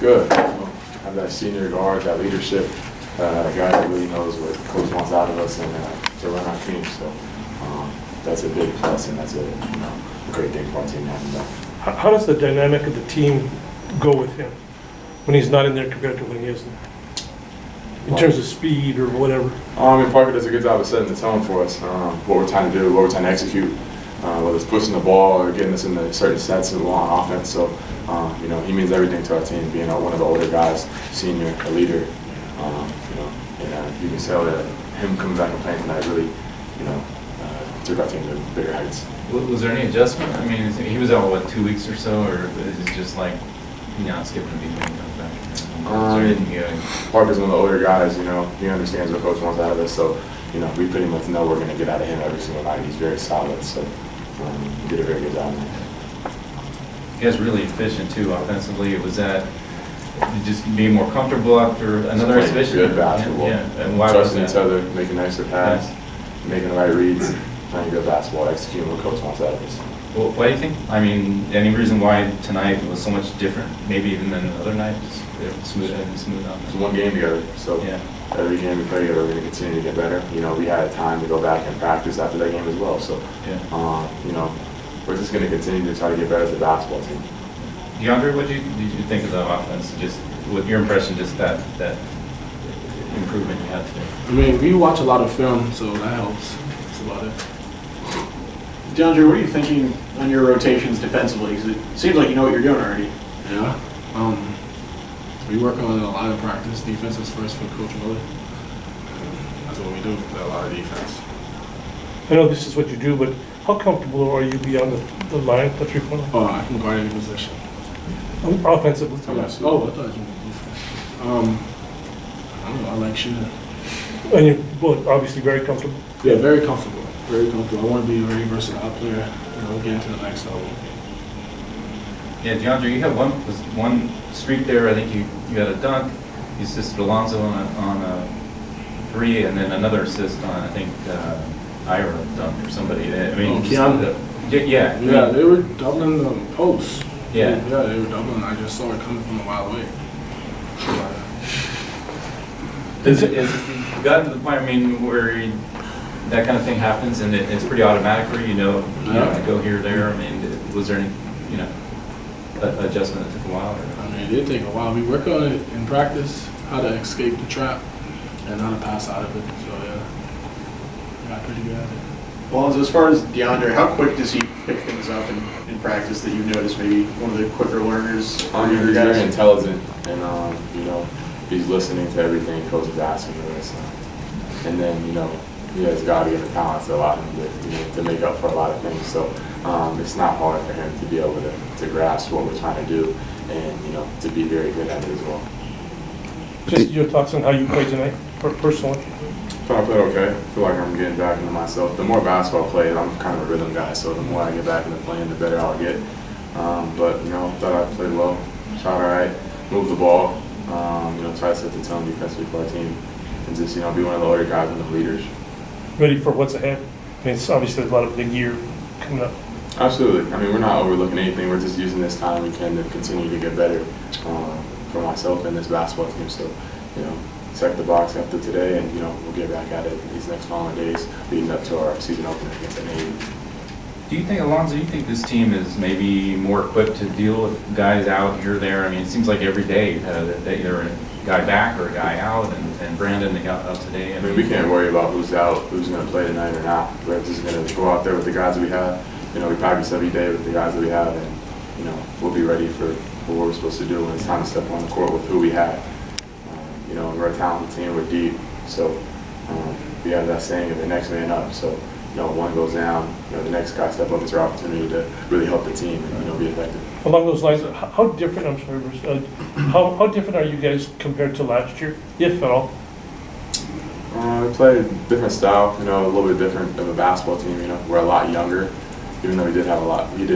Good. Have that senior guard, that leadership, a guy that really knows what coach wants out of us and to run our team. So that's a big plus, and that's a great thing for our team having that. How does the dynamic of the team go with him when he's not in there compared to when he is there? In terms of speed or whatever? And Parker does a good job of setting the tone for us, what we're trying to do, what we're trying to execute, whether it's pushing the ball or getting us into certain sets on offense. So, he means everything to our team, being one of the older guys, senior, a leader, and you can tell that him coming back and playing tonight really, took our team to bigger heights. Was there any adjustment? I mean, he was out, what, 2 weeks or so, or is it just like, skipping a beat when he comes back? Parker's one of the older guys, he understands what coach wants out of us, so, we pretty much know we're going to get out of him every single night. He's very solid, so he did a very good job. You guys really efficient, too, offensively. Was that just being more comfortable after another exhibition? Good basketball. Yeah. And why trusting each other, making extra pass, making the right reads, playing good basketball, executing what coach wants out of us. Well, what do you think? I mean, any reason why tonight was so much different, maybe even than the other night? Just smooth out. It's one game together, so every game we play together, we're going to continue to get better. We had time to go back and practice after that game as well. So, we're just going to continue to try to get better as a basketball team. DeAndre, what did you think of the offense? Just with your impression, just that improvement you had today. I mean, we watch a lot of film, so that helps. That's about it. DeAndre, what are you thinking on your rotations defensively? Because it seems like you know what you're doing already. Yeah. We work on a lot of practice. Defense is first for Coach Miller. That's what we do, play a lot of defense. I know this is what you do, but how comfortable are you beyond the line, the three-point line? Oh, I can guard any position. Offensively? Yes. Oh, I thought you meant defense. I don't know. I like shooting. And you're both obviously very comfortable? Yeah, very comfortable. Very comfortable. I want to be a very versatile player, getting to the next level. Yeah, DeAndre, you have one streak there. I think you got a dunk. You assisted Allonzo on a three, and then another assist on, I think, Ira dunk or somebody. I mean, yeah. Yeah, they were doubling the post. Yeah. Yeah, they were doubling. I just saw it coming from a while away. Is it gotten to the point, I mean, where that kind of thing happens and it's pretty automatic for you, to go here or there? I mean, was there any, adjustment that took a while? I mean, it did take a while. We work on it in practice, how to escape the trap and how to pass out of it. So, yeah, got pretty good at it. Well, as far as DeAndre, how quick does he pick things up in practice that you've noticed maybe one of the quicker learners? He's very intelligent, and he's listening to everything coach is asking of us. And then, he has God-given talents to allow him to make up for a lot of things. So it's not hard for him to be able to grasp what we're trying to do and, to be very good at it as well. Just your thoughts on how you played tonight, personally? I played okay. I feel like I'm getting back into myself. The more basketball I play, I'm kind of a rhythm guy, so the more I get back into playing, the better I'll get. But, thought I played well, shot all right, moved the ball, try to set the tone defensively for our team, and just, be one of the older guys and the leaders. Ready for what's ahead? I mean, it's obviously a lot of big year coming up. Absolutely. I mean, we're not overlooking anything. We're just using this time we can to continue to get better for myself and this basketball team. So, check the box after today, and, we'll get back at it in these next following days leading up to our season opener against the Navy. Do you think, Allonzo, this team is maybe more equipped to deal with guys out here or there? I mean, it seems like every day either a guy back or a guy out, and Brandon, they got out today. I mean, we can't worry about who's out, who's going to play tonight or not. We're just going to go out there with the guys that we have. We practice every day with the guys that we have, and, we'll be ready for what we're supposed to do when it's time to step on the court with who we have. We're a talented team, we're deep, so we have that saying of the next man up. So, one goes down, the next guy step up. It's our opportunity to really help the team and, be effective. Along those lines, how different, I'm sorry, Bruce, how different are you guys compared to last year, if at all? We play a different style, a little bit different of a basketball team. We're a lot younger, even though we did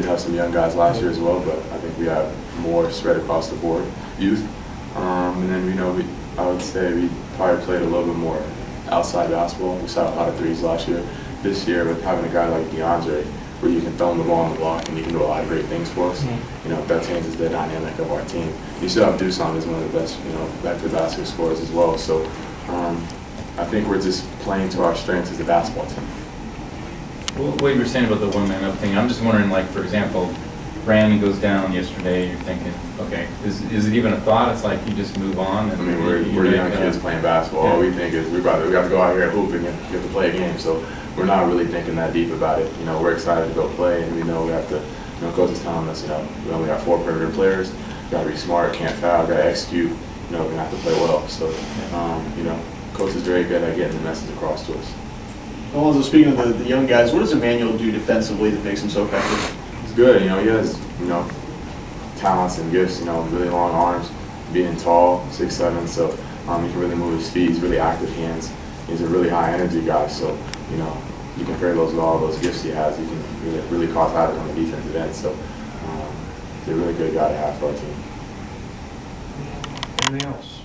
have some young guys last year as well, but I think we have more spread across the board, youth. And then, I would say we probably played a little bit more outside basketball. We shot a lot of threes last year. This year, with having a guy like DeAndre, where you can throw him the ball on the block and you can do a lot of great things for us. You know, that changes the dynamic of our team. You still have Doosan as one of the best, you know, vector basket scorers as well. So I think we're just playing to our strengths as a basketball team. Well, what you were saying about the one-man up thing, I'm just wondering, like, for example, Brandon goes down yesterday, you're thinking, okay, is it even a thought? It's like you just move on? And I mean, we're young kids playing basketball. All we think is we got to go out here and hoop and get to play a game. So we're not really thinking that deep about it. You know, we're excited to go play, and we know we have to, you know, coach is telling us, you know, we only got 4 perimeter players. Got to be smart, can't foul, got to execute. You know, we're going to have to play well. So, you know, coach is very good at getting the message across to us. Allonzo, speaking of the young guys, what does Emmanuel do defensively that makes him so effective? He's good, you know, he has, you know, talents and gifts, you know, really long arms, being tall, 6'7", so he can really move his feet, he's really active hands. He's a really high energy guy, so, you know, you compare those with all those gifts he has, he can really cause havoc on the defensive end, so he's a really good guy to have for our team. Anything else?